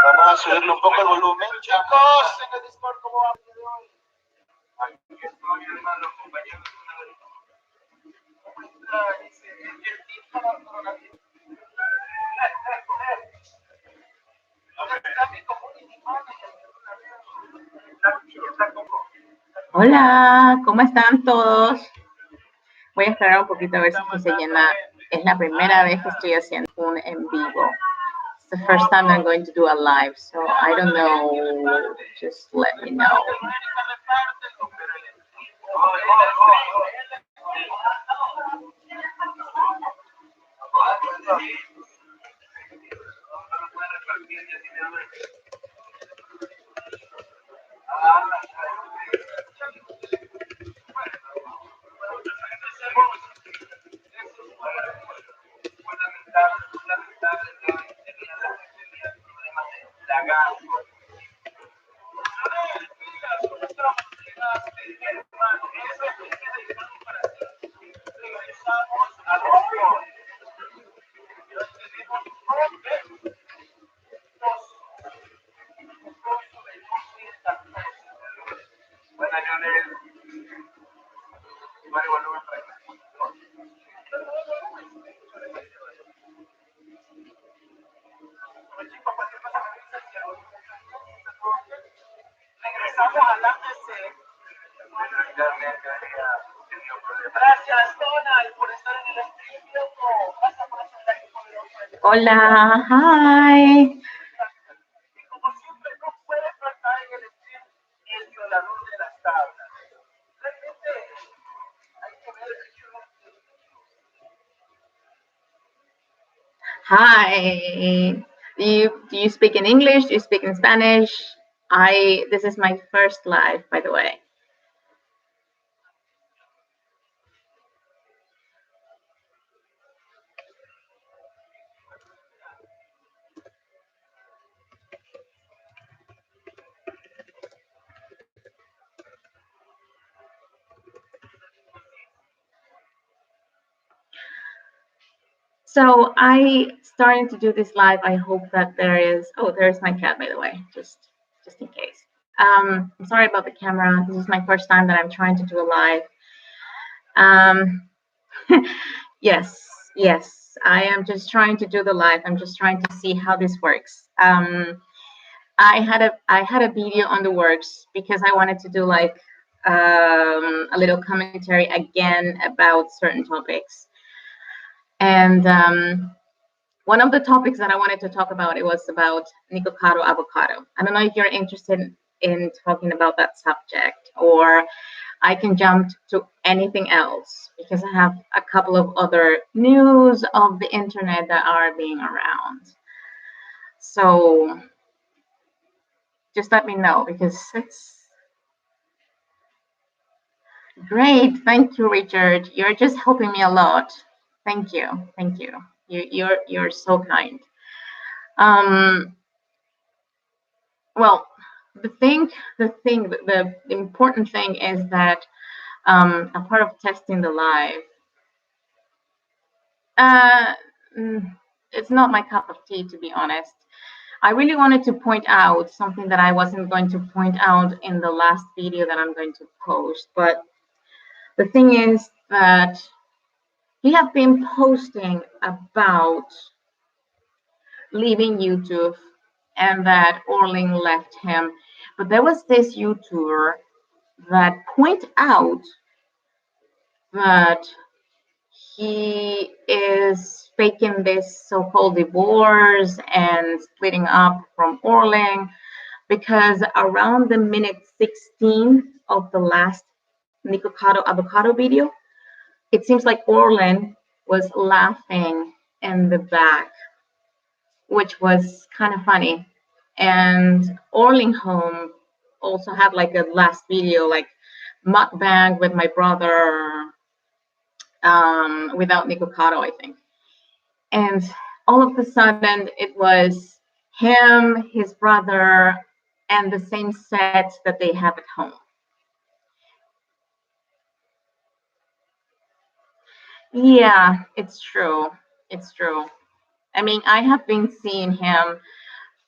Vamos a subirle un poco el volumen, chicos. En el Discord, ¿cómo va el día de hoy? Aquí estoy, hermano, compañero. ¿Cómo está? Dice, el tip para el coronavirus. Hola, ¿cómo están todos? Voy a esperar un poquito a ver si se llena. Es la primera vez que estoy haciendo un en vivo. It's the first time I'm going to do a live, so I don't know. Just let me know. Gracias, Donald, por estar en el estudio. Hola, hi. Como siempre, no puede faltar en el stream el violador de las tablas. Realmente hay que ver Hi. Do you speak in English? Do you speak in Spanish? This is my first live, by the way. So I starting to do this live. I hope that there's my cat, by the way, just in case. I'm sorry about the camera. This is my first time that I'm trying to do a live. Yes, I am just trying to do the live. I'm just trying to see how this works. I had a video on the works because I wanted to do like a little commentary again about certain topics. And one of the topics that I wanted to talk about, it was about Nikocado Avocado. I don't know if you're interested in talking about that subject, or I can jump to anything else because I have a couple of other news of the internet that are being around. So just let me know because it's great. Thank you, Richard. You're just helping me a lot. Thank you. You're so kind. Well, the important thing is that a part of testing the live, it's not my cup of tea, to be honest. I really wanted to point out something that I wasn't going to point out in the last video that I'm going to post, but the thing is that he have been posting about leaving YouTube and that Orling left him. But there was this YouTuber that point out that he is faking this so-called divorce and splitting up from Orling because around the minute 16 of the last Nikocado Avocado video, it seems like Orling was laughing in the back, which was kind of funny. And Orling Home also had like a last video, like mukbang with my brother, without Nikocado, I think. And all of a sudden, it was him, his brother, and the same set that they have at home. Yeah, it's true. I mean, I have been seeing him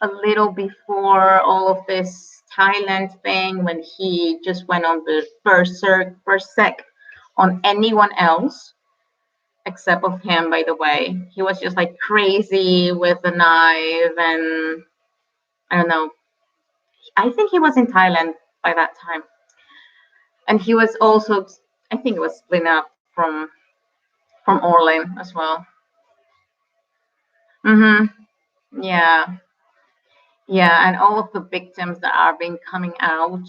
a little before all of this Thailand thing when he just went on the berserk on anyone else except of him, by the way. He was just like crazy with the knife, and I don't know. I think he was in Thailand by that time. And he was also, I think it was split up from Orlin as well. Mm-hmm. Yeah. Yeah, and all of the victims that are being coming out,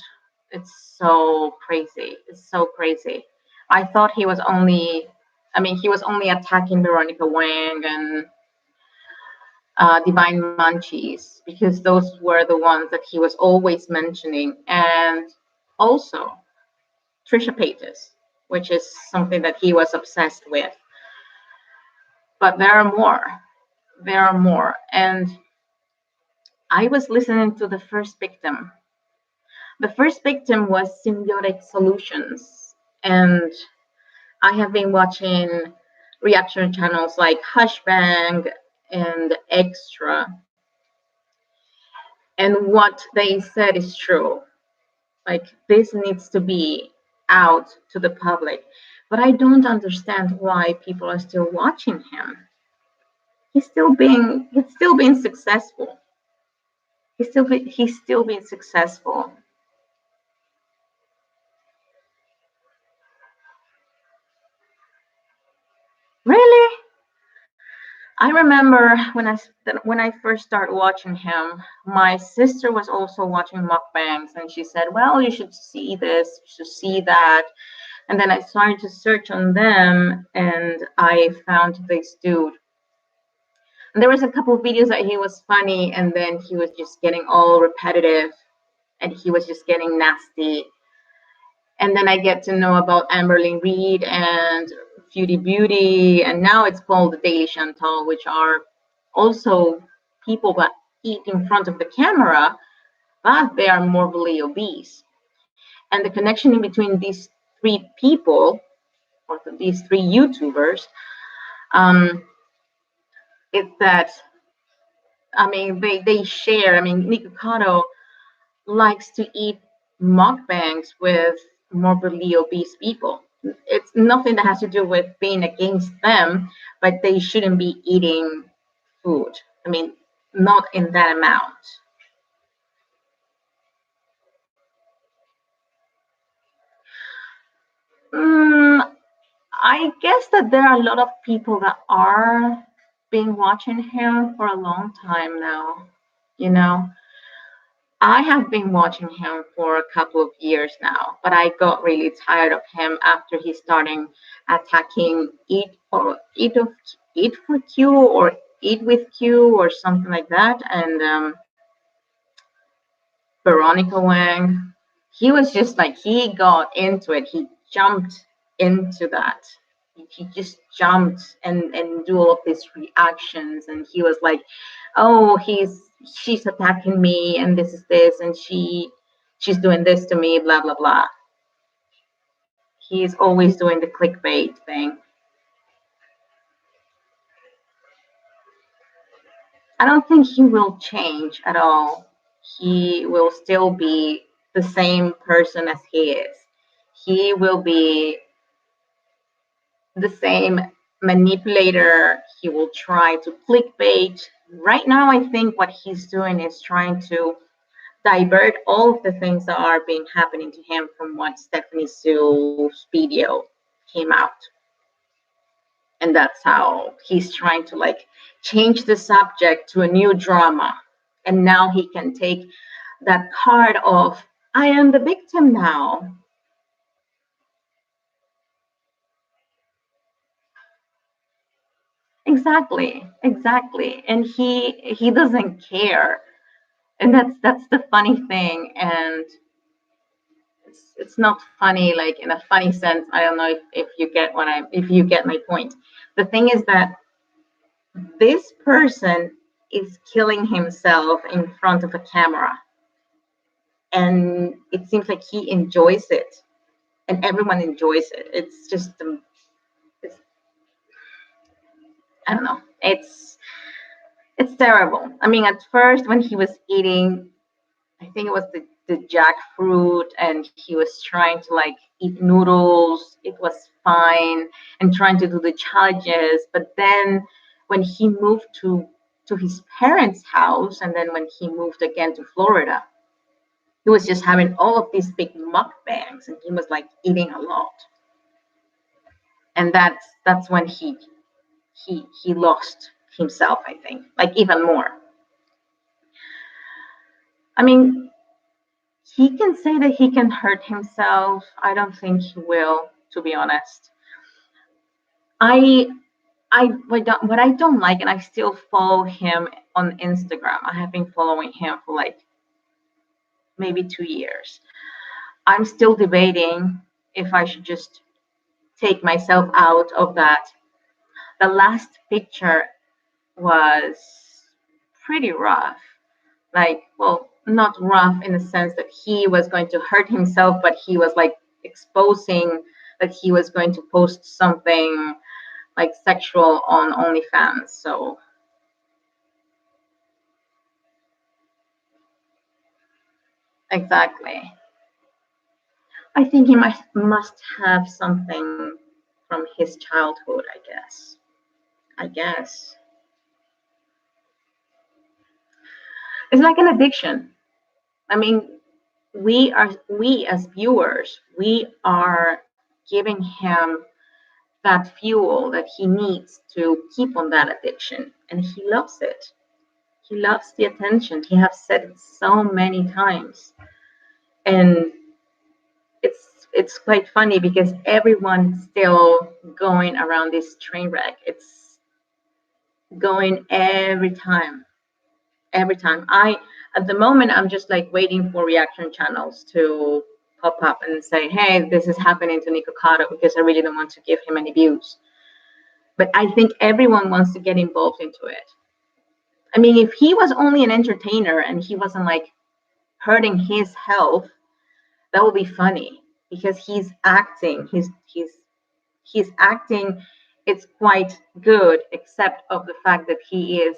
it's so crazy. It's so crazy. I thought he was only, I mean, he was only attacking Veronica Wang and Divine Munchies because those were the ones that he was always mentioning, and also Trisha Paytas, which is something that he was obsessed with. But there are more. There are more. And I was listening to the first victim. The first victim was Symbiotic Solutions. And I have been watching reaction channels like Hushbang and Extra. And what they said is true. Like, this needs to be out to the public. But I don't understand why people are still watching him. He's still being successful. He's still being successful. Really? I remember when I first started watching him, my sister was also watching mukbangs, and she said, "Well, you should see this, you should see that." And then I started to search on them, and I found this dude. And there was a couple of videos that he was funny, and then he was just getting all repetitive, and he was just getting nasty. And then I get to know about Amberlyn Reed and Feudy Beauty, and now it's called the Daily Chantal, which are also people that eat in front of the camera, but they are morbidly obese. And the connection in between these three people, or these three YouTubers, um, is that, I mean, they share. I mean, Nikocado likes to eat mukbangs with morbidly obese people. It's nothing that has to do with being against them, but they shouldn't be eating food. I mean, not in that amount. Mm, I guess that there are a lot of people that are been watching him for a long time now. You know, I have been watching him for a couple of years now, but I got really tired of him after he started attacking Eat for Q or Eat with Q or something like that, and Veronica Wang. He was just like he got into it. He jumped into that. He just jumped and do all of these reactions, and he was like, "Oh, she's attacking me, and this is this, and she's doing this to me, blah blah blah." He's always doing the clickbait thing. I don't think he will change at all. He will still be the same person as he is. He will be the same manipulator. He will try to clickbait. Right now, I think what he's doing is trying to divert all of the things that are being happening to him from what Stephanie Sue's video came out. And that's how he's trying to like change the subject to a new drama. And now he can take that card of I am the victim now. Exactly. And he doesn't care. And that's the funny thing. And it's not funny like in a funny sense. I don't know if you get if you get my point. The thing is that this person is killing himself in front of a camera, and it seems like he enjoys it, and everyone enjoys it. It's just it's, I don't know. It's terrible. I mean, at first when he was eating, I think it was the jackfruit, and he was trying to like eat noodles. It was fine, and trying to do the challenges. But then when he moved to his parents' house, and then when he moved again to Florida, he was just having all of these big mukbangs, and he was like eating a lot. And that's when he lost himself. I think, like even more. I mean, he can say that he can hurt himself. I don't think he will, to be honest. I what I don't like, and I still follow him on Instagram. I have been following him for like maybe 2 years. I'm still debating if I should just take myself out of that. The last picture was pretty rough. Like, well, not rough in the sense that he was going to hurt himself, but he was like exposing that he was going to post something like sexual on OnlyFans. So exactly. I think he must have something from his childhood, I guess. I guess. It's like an addiction. I mean, we as viewers, we are giving him that fuel that he needs to keep on that addiction, and he loves it. He loves the attention. He has said it so many times. And it's quite funny because everyone's still going around this train wreck. It's going every time. Every time. I At the moment I'm just like waiting for reaction channels to pop up and say, hey, this is happening to Nikocado, because I really don't want to give him any views. But I think everyone wants to get involved into it. I mean, if he was only an entertainer and he wasn't like hurting his health, that would be funny, because he's acting. He's acting. It's quite good, except of the fact that he is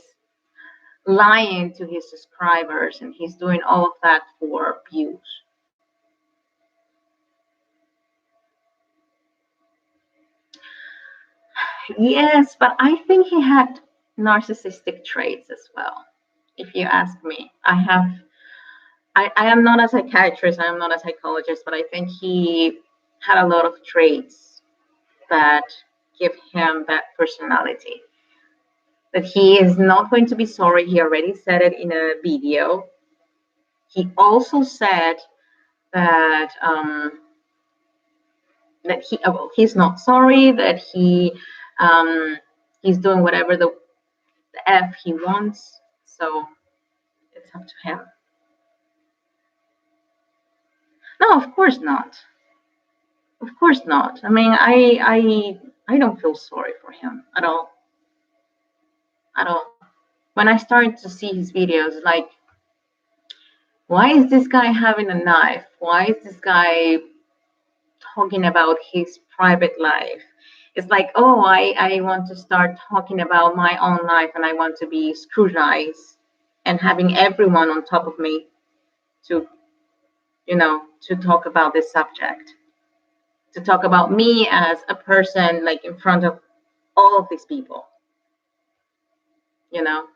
lying to his subscribers, and he's doing all of that for views. Yes, but I think he had narcissistic traits as well. If you ask me, I am not a psychiatrist, I am not a psychologist, but I think he had a lot of traits that give him that personality. That he is not going to be sorry. He already said it in a video. He also said that that well, he's not sorry. That he's doing whatever the f he wants. So it's up to him. No, of course not. Of course not. I mean, I don't feel sorry for him at all. At all. When I started to see his videos, like, why is this guy having a knife? Why is this guy talking about his private life? It's like, oh, I want to start talking about my own life, and I want to be scrutinized and having everyone on top of me to, to talk about this subject, to talk about me as a person, like in front of all of these people, you know.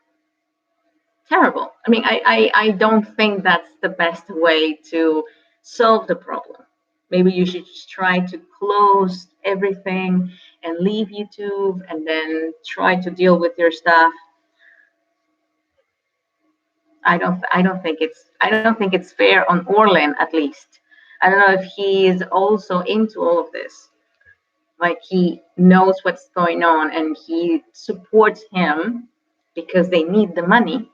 Terrible. I mean, I don't think that's the best way to solve the problem. Maybe you should just try to close everything and leave YouTube, and then try to deal with your stuff. I don't think it's fair on Orlin, at least. I don't know if he is also into all of this. Like, he knows what's going on and he supports him because they need the money.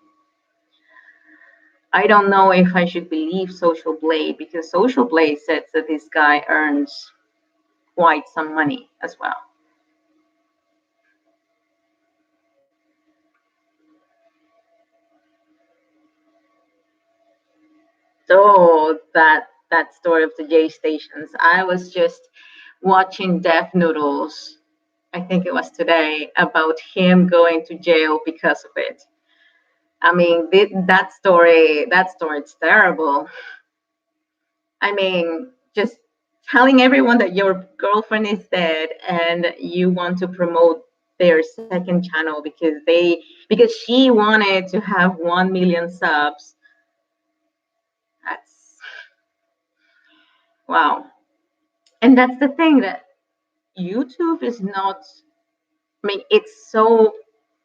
I don't know if I should believe Social Blade, because Social Blade says that this guy earns quite some money as well. So that story of the J stations, I was just watching Death Noodles, I think it was today, about him going to jail because of it. I mean, that story, it's terrible. I mean, just telling everyone that your girlfriend is dead and you want to promote their second channel because she wanted to have 1 million subs. That's wow. And that's the thing that YouTube is not, I mean, it's so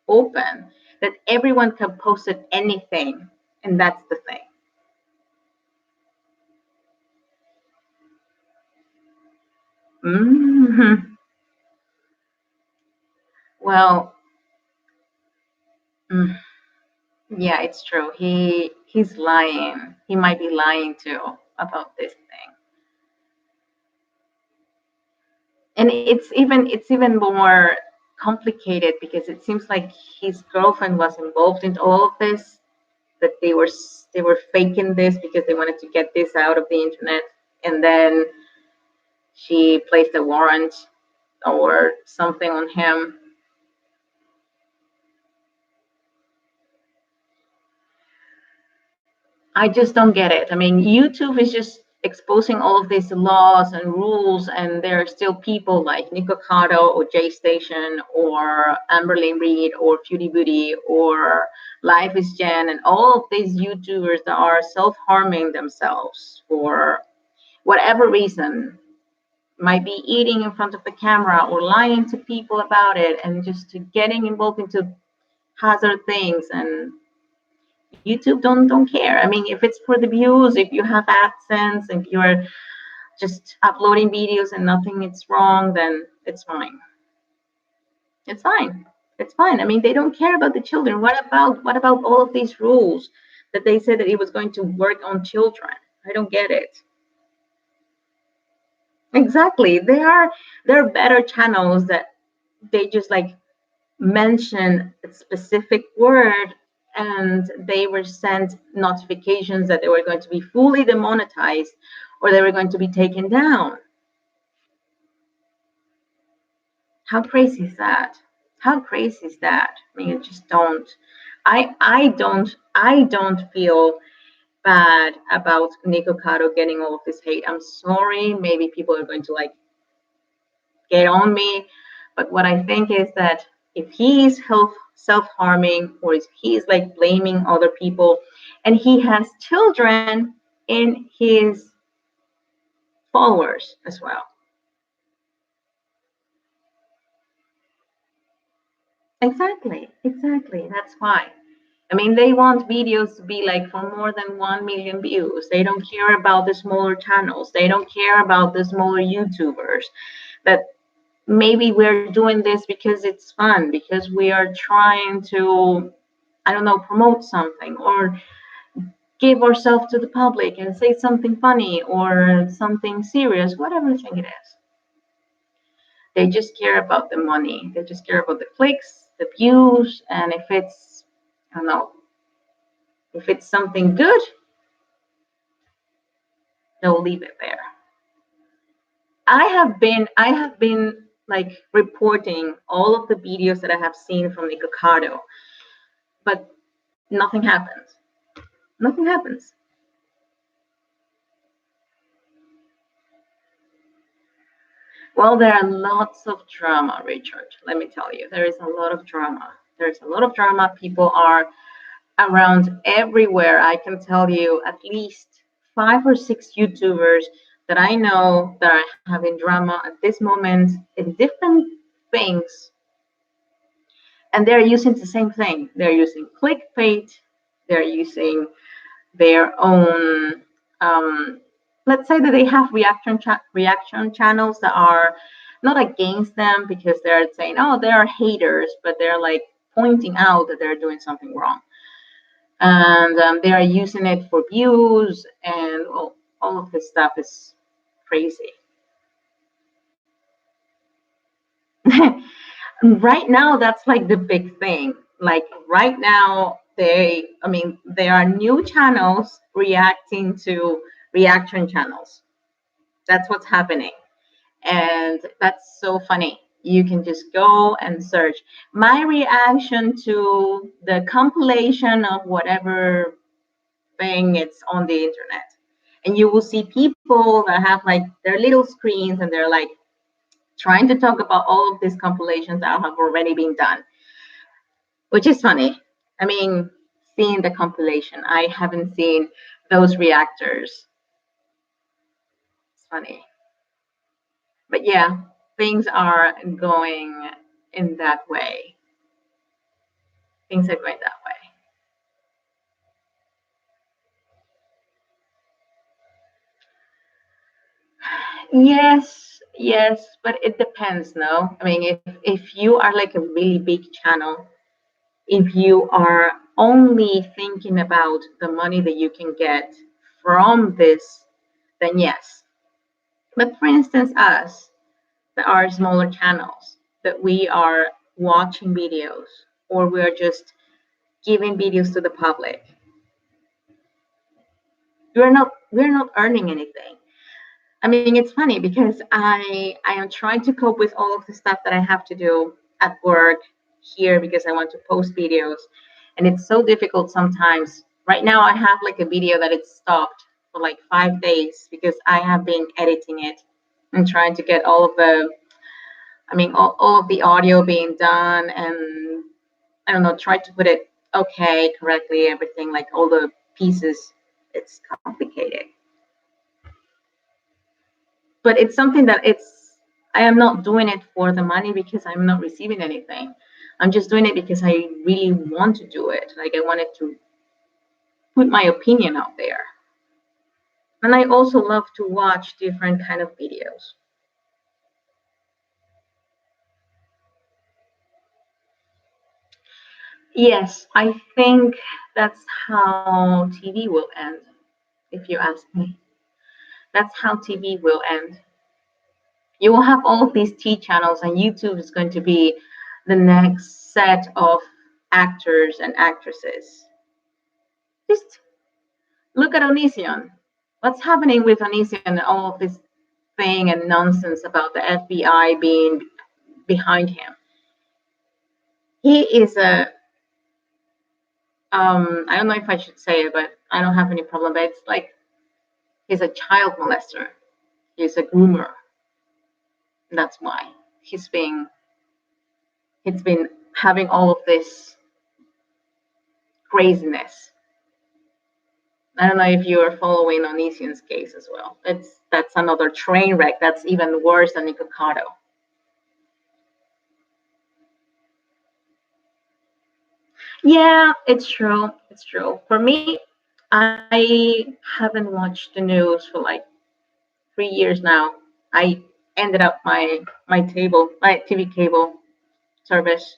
open that everyone can post it anything. And that's the thing. Hmm. Well, mm, yeah, it's true. He's lying. He might be lying too about this thing. And it's even more complicated because it seems like his girlfriend was involved in all of this, that they were faking this because they wanted to get this out of the internet, and then she placed a warrant or something on him. I just don't get it. I mean, YouTube is just exposing all of these laws and rules, and there are still people like Nikocado or J Station or Amberlyn Reed or Cutie Booty or Life is Jen and all of these YouTubers that are self harming themselves for whatever reason. Might be eating in front of the camera or lying to people about it and just to getting involved into hazard things, and YouTube don't care. I mean, if it's for the views, if you have AdSense, if you're just uploading videos and nothing is wrong, then it's fine. It's fine. It's fine. I mean, they don't care about the children. What about all of these rules that they said that it was going to work on children? I don't get it. Exactly. There are better channels that they just like mention a specific word and they were sent notifications that they were going to be fully demonetized or they were going to be taken down. How crazy is that? How crazy is that? I mean, you just don't. I don't feel bad about Nikocado getting all of this hate. I'm sorry. Maybe people are going to like get on me. But what I think is that if he's self harming or if he's like blaming other people and he has children in his followers as well. Exactly, exactly. That's why. I mean, they want videos to be like for more than 1 million views. They don't care about the smaller channels. They don't care about the smaller YouTubers. That maybe we're doing this because it's fun, because we are trying to, I don't know, promote something or give ourselves to the public and say something funny or something serious, whatever thing it is. They just care about the money. They just care about the clicks, the views, and if it's, I don't know, if it's something good, they'll leave it there. I have been like reporting all of the videos that I have seen from Nikocado, but nothing happens. Nothing happens. Well, there are lots of drama, Richard. Let me tell you, there is a lot of drama. There's a lot of drama. People are around everywhere. I can tell you at least 5 or 6 YouTubers that I know that are having drama at this moment in different things, and they're using the same thing. They're using clickbait. They're using their own. Um, let's say that they have reaction channels that are not against them because they're saying, oh, they're haters, but they're like pointing out that they're doing something wrong, and they are using it for views, and well, all of this stuff is crazy. Right now, that's like the big thing. Like right now, I mean, there are new channels reacting to reaction channels. That's what's happening, and that's so funny. You can just go and search. My reaction to the compilation of whatever thing it's on the internet. And you will see people that have like their little screens and they're like trying to talk about all of these compilations that have already been done, which is funny. I mean, seeing the compilation, I haven't seen those reactors. It's funny. But yeah, things are going in that way. Things are going that way. Yes, yes, but it depends, no? I mean, if you are like a really big channel, if you are only thinking about the money that you can get from this, then yes. But for instance, us that are smaller channels, that we are watching videos or we're just giving videos to the public, we're not earning anything. I mean, it's funny because I am trying to cope with all of the stuff that I have to do at work here because I want to post videos, and it's so difficult sometimes. Right now, I have like a video that it's stopped for like 5 days because I have been editing it and trying to get all of the, I mean, all of the audio being done, and I don't know, try to put it okay, correctly, everything, like all the pieces. It's complicated, but it's something that it's I am not doing it for the money because I'm not receiving anything. I'm just doing it because I really want to do it. Like I wanted to put my opinion out there. And I also love to watch different kind of videos. Yes, I think that's how TV will end, if you ask me. That's how TV will end. You will have all of these T channels, and YouTube is going to be the next set of actors and actresses. Just look at Onision. What's happening with Onision and all of this thing and nonsense about the FBI being behind him? He is a I don't know if I should say it, but I don't have any problem. But it's like he's a child molester. He's a groomer. That's why he's been having all of this craziness. I don't know if you are following Onision's case as well. That's another train wreck. That's even worse than Nikocado. Yeah, it's true. It's true. For me, I haven't watched the news for like 3 years now. I ended up my TV cable service.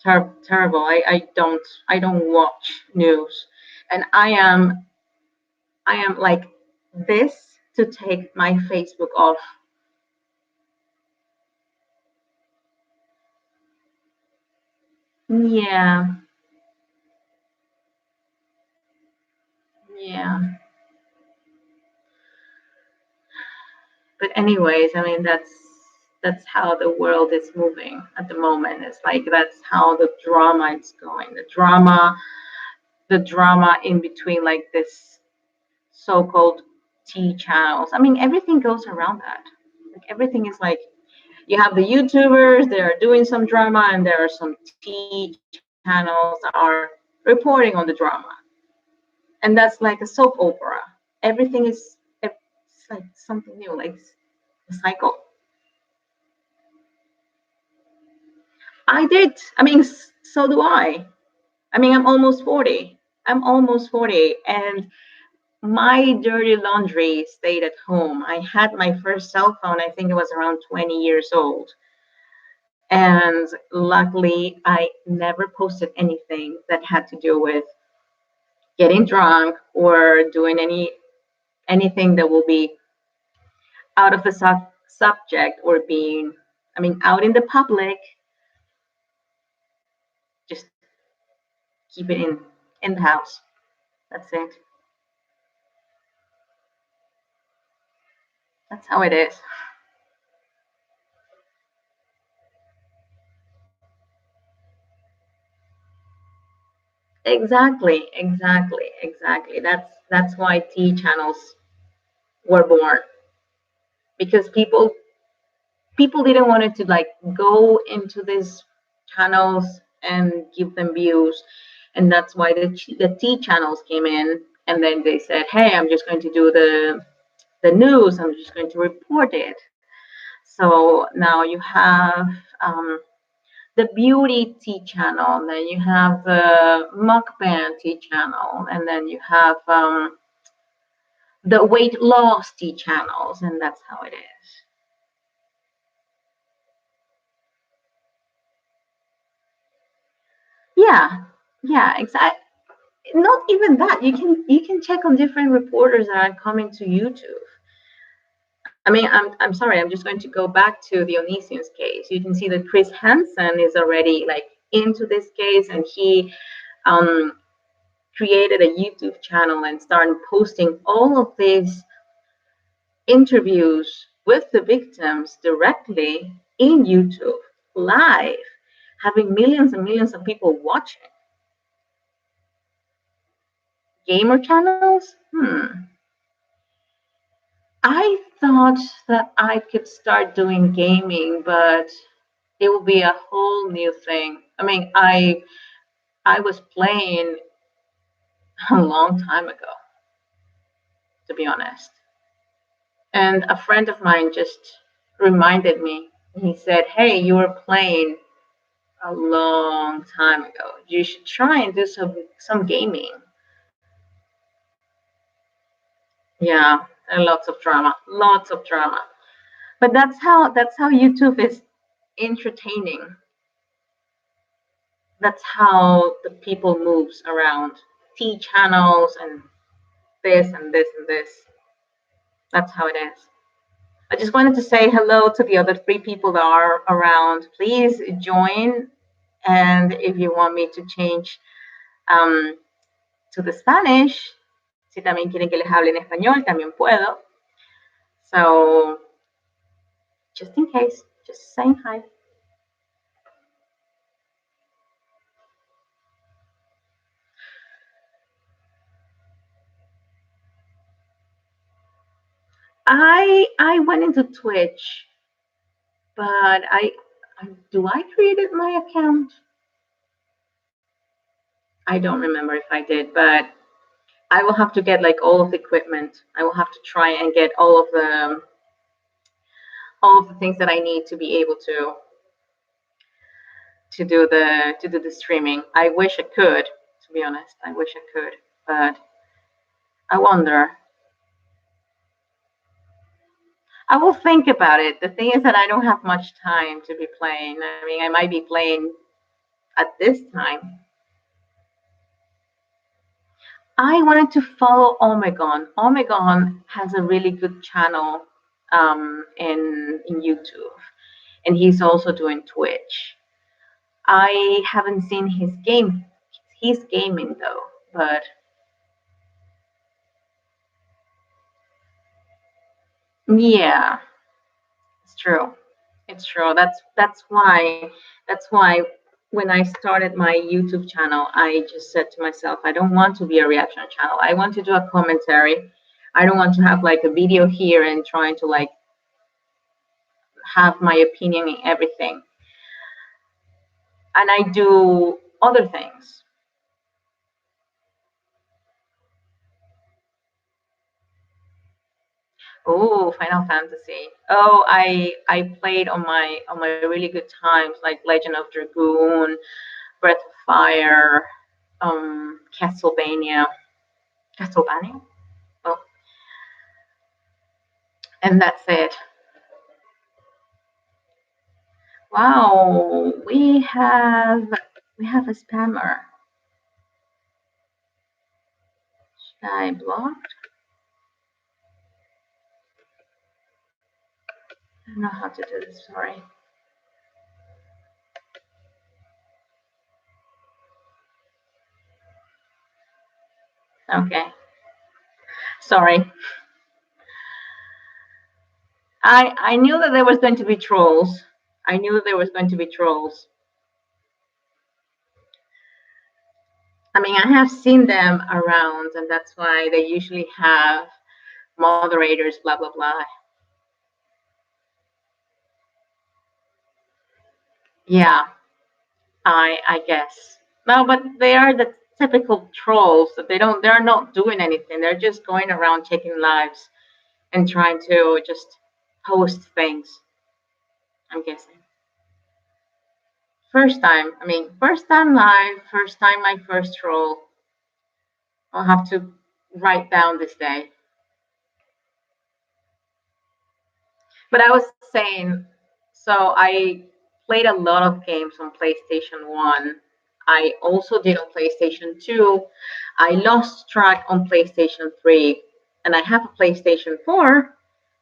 Terrible. I don't watch news, and I am like this to take my Facebook off. Yeah, yeah. But anyways, I mean that's how the world is moving at the moment. It's like that's how the drama is going. The drama in between like this so-called T channels. I mean everything goes around that. Like everything is like you have the YouTubers, they are doing some drama, and there are some T channels that are reporting on the drama. And that's like a soap opera. Everything is it's like something new, like a cycle. I did. I mean, so do I. I mean, I'm almost 40. I'm almost 40, and my dirty laundry stayed at home. I had my first cell phone, I think it was around 20 years old. And luckily, I never posted anything that had to do with getting drunk or doing anything that will be out of the subject or being, I mean, out in the public. Just keep it in the house. That's it. That's how it is. exactly. That's why T channels were born, because people didn't want to like go into these channels and give them views, and that's why the T channels came in, and then they said, "Hey, I'm just going to do the news. I'm just going to report it." So now you have um, the beauty T channel, then you have the mukbang T channel, and then you have the weight loss T channels, and that's how it is. Yeah, yeah, exactly. Not even that. You can check on different reporters that are coming to YouTube. I mean, I'm sorry. I'm just going to go back to the Onision's case. You can see that Chris Hansen is already like into this case, and he um, created a YouTube channel and started posting all of these interviews with the victims directly in YouTube live, having millions and millions of people watching. Gamer channels? I thought that I could start doing gaming, but it will be a whole new thing. I mean, I was playing a long time ago, to be honest. And a friend of mine just reminded me. He said, "Hey, you were playing a long time ago. You should try and do some gaming." Yeah, and lots of drama, lots of drama. But that's how YouTube is entertaining. That's how the people moves around T channels and this and this and this. That's how it is. I just wanted to say hello to the other three people that are around. Please join, and if you want me to change um, to the Spanish, si también quieren que les hable en español, también puedo. So just in case, just saying hi. I went into Twitch, but I do I created my account? I don't remember if I did, but I will have to get like all of the equipment. I will have to try and get all of the things that I need to be able to do the streaming. I wish I could, to be honest. I wish I could, but I wonder. I will think about it. The thing is that I don't have much time to be playing. I mean, I might be playing at this time. I wanted to follow Omegon. Omegon has a really good channel in YouTube, and he's also doing Twitch. I haven't seen his gaming though, but yeah, it's true. It's true. That's why when I started my YouTube channel, I just said to myself, I don't want to be a reaction channel. I want to do a commentary. I don't want to have like a video here and trying to like have my opinion in everything. And I do other things. Oh, Final Fantasy. Oh, I played on my really good times like Legend of Dragoon, Breath of Fire, Castlevania. Castlevania? Oh, and that's it. Wow, we have a spammer. Should I block? I don't know how to do this. Sorry. Okay. Sorry. I knew that there was going to be trolls. I knew that there was going to be trolls. I mean, I have seen them around, and that's why they usually have moderators, blah blah blah. Yeah, I guess. No, but they are the typical trolls that they're not doing anything. They're just going around checking lives and trying to just post things. I'm guessing. First time. I mean, first time live, first time my first troll. I'll have to write down this day. But I was saying, so I played a lot of games on PlayStation 1. I also did on PlayStation 2. I lost track on PlayStation 3. And I have a PlayStation 4,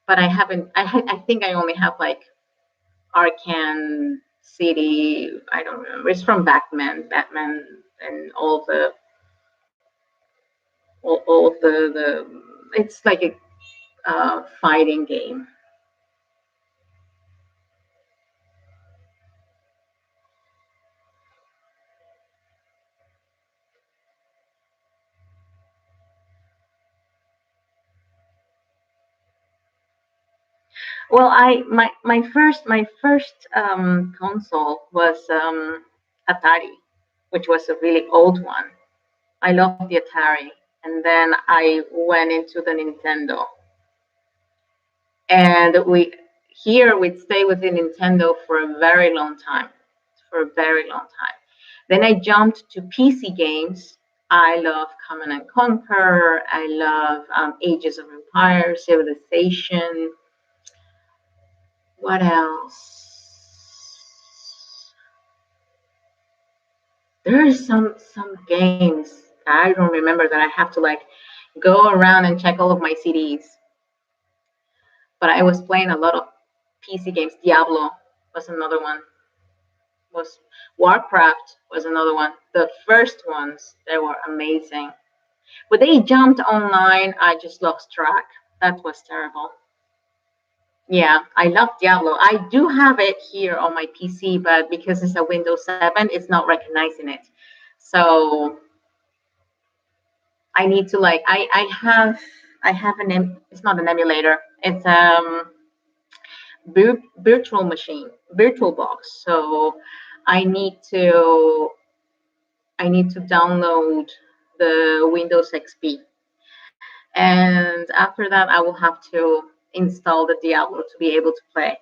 but I haven't, I think I only have like Arcan City. I don't remember. It's from Batman, and all of the, it's like a fighting game. Well, my first console was Atari, which was a really old one. I loved the Atari, and then I went into the Nintendo, and we'd stay with the Nintendo for a very long time, for a very long time. Then I jumped to PC games. I love Command and Conquer. I love Ages of Empire, Civilization. What else? There are some games I don't remember that I have to like go around and check all of my CDs. But I was playing a lot of PC games. Diablo was another one. Was Warcraft was another one. The first ones they were amazing. When they jumped online, I just lost track. That was terrible. Yeah, I love Diablo. I do have it here on my PC, but because it's a Windows 7, it's not recognizing it. So I need to like I have it's not an emulator. It's virtual machine, virtual box. So I need to I need to download the Windows XP, and after that I will have to install the Diablo to be able to play.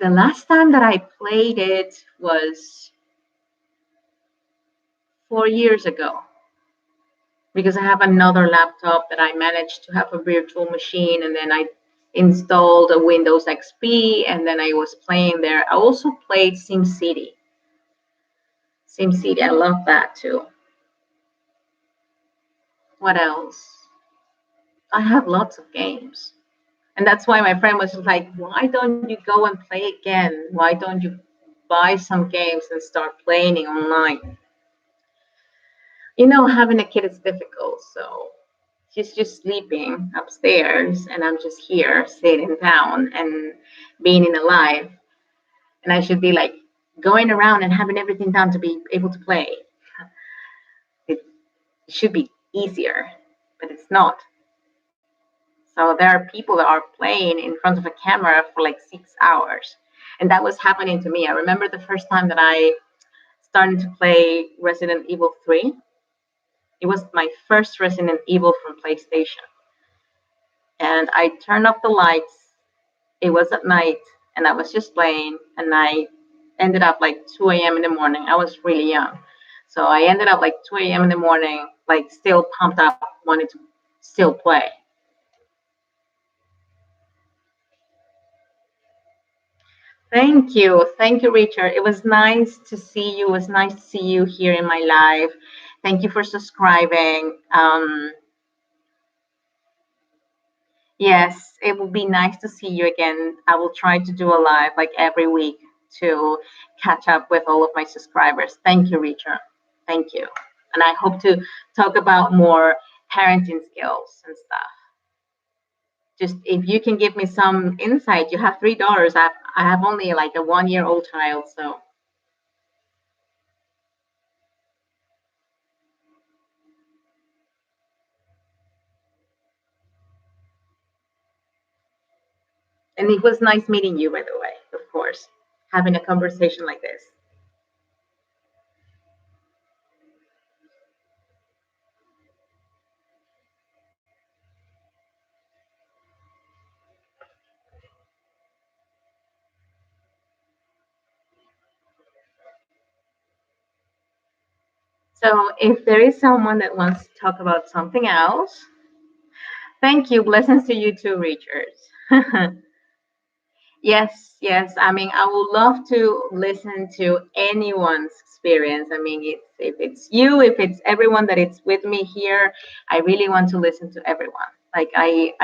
The last time that I played it was 4 years ago, because I have another laptop that I managed to have a virtual machine, and then I installed a Windows XP, and then I was playing there. I also played SimCity. SimCity, I love that too. What else? I have lots of games. And that's why my friend was like, why don't you go and play again? Why don't you buy some games and start playing online? Having a kid is difficult. So she's just sleeping upstairs, and I'm just here sitting down and being in a live. And I should be like going around and having everything done to be able to play. It should be easier, but it's not. So there are people that are playing in front of a camera for like 6 hours. And that was happening to me. I remember the first time that I started to play Resident Evil 3. It was my first Resident Evil from PlayStation. And I turned off the lights. It was at night, and I was just playing, and I ended up like 2 a.m. in the morning. I was really young. So I ended up like 2 a.m. in the morning, like still pumped up, wanted to still play. Thank you. Thank you, Richard. It was nice to see you. It was nice to see you here in my live. Thank you for subscribing. Yes, it will be nice to see you again. I will try to do a live like every week to catch up with all of my subscribers. Thank you, Richard. Thank you. And I hope to talk about more parenting skills and stuff. Just if you can give me some insight, you have $3. I have only like a 1-year-old child, so And it was nice meeting you, by the way, of course, having a conversation like this. So if there is someone that wants to talk about something else, thank you. Blessings to you too, Richard. Yes, yes. I mean, I would love to listen to anyone's experience. I mean, if it's you, if it's everyone that is with me here, I really want to listen to everyone. Like I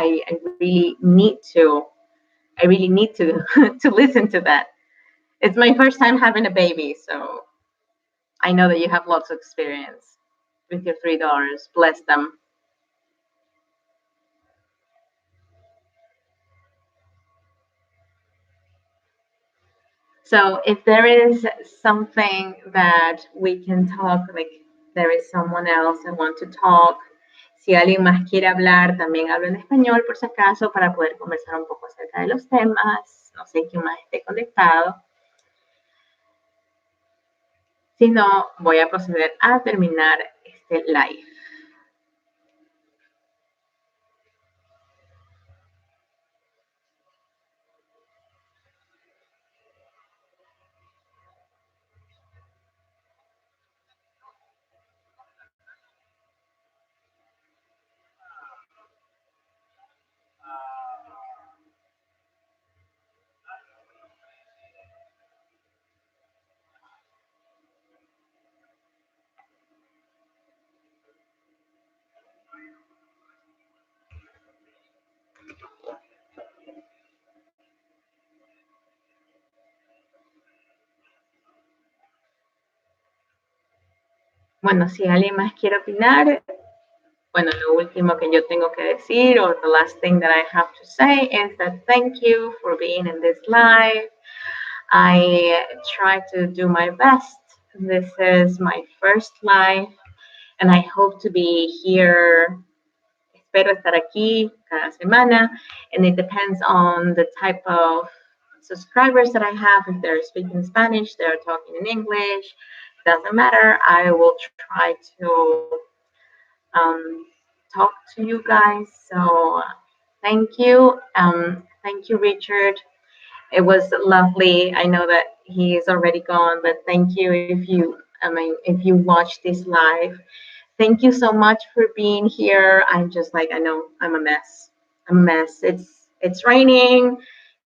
really need to, I really need to to listen to that. It's my first time having a baby, so I know that you have lots of experience with your three daughters. Bless them. So if there is something that we can talk, like there is someone else that want to talk, si alguien más quiere hablar, también hablo en español por si acaso para poder conversar un poco acerca de los temas. No sé quién más esté conectado. Si no, voy a proceder a terminar este live. Bueno, si alguien más quiere opinar, bueno, lo último que yo tengo que decir, or the last thing that I have to say is that thank you for being in this live. I try to do my best. This is my first live, and I hope to be here. Espero estar aquí cada semana, and it depends on the type of subscribers that I have. If they're speaking Spanish, they're talking in English, doesn't matter. I will try to um, talk to you guys. So thank you. Thank you, Richard. It was lovely. I know that he is already gone, but thank you if you watch this live. Thank you so much for being here. I'm just like I know I'm a mess. I'm a mess. It's raining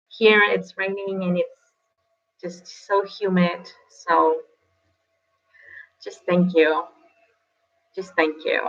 here. It's raining and it's just so humid. So just thank you. Just thank you.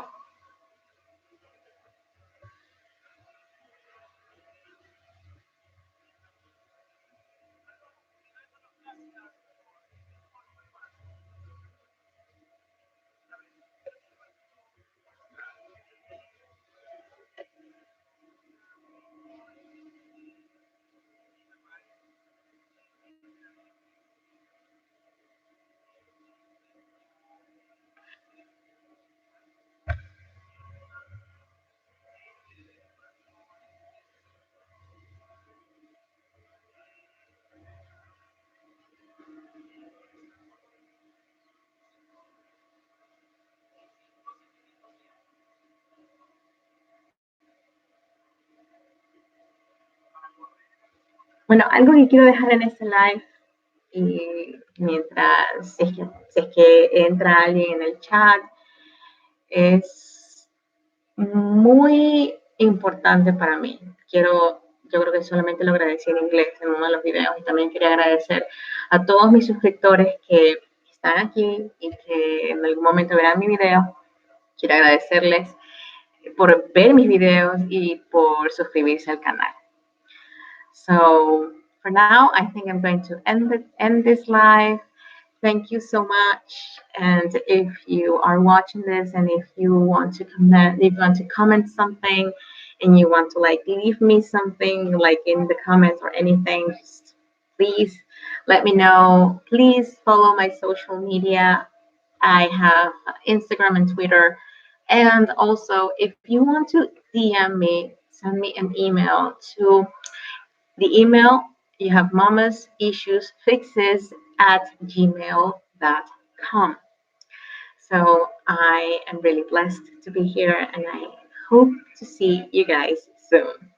Bueno, algo que quiero dejar en este live y mientras, si es que entra alguien en el chat, es muy importante para mí. Yo creo que solamente lo agradecí en inglés en uno de los videos y también quería agradecer a todos mis suscriptores que están aquí y que en algún momento verán mi video. Quiero agradecerles por ver mis videos y por suscribirse al canal. So for now, I think I'm going to end this live. Thank you so much. And if you are watching this and if you want to comment something and you want to like leave me something like in the comments or anything, just please let me know. Please follow my social media. I have Instagram and Twitter. And also, if you want to DM me, send me an email to The email, you have mamas issues fixes at gmail.com. So I am really blessed to be here and I hope to see you guys soon.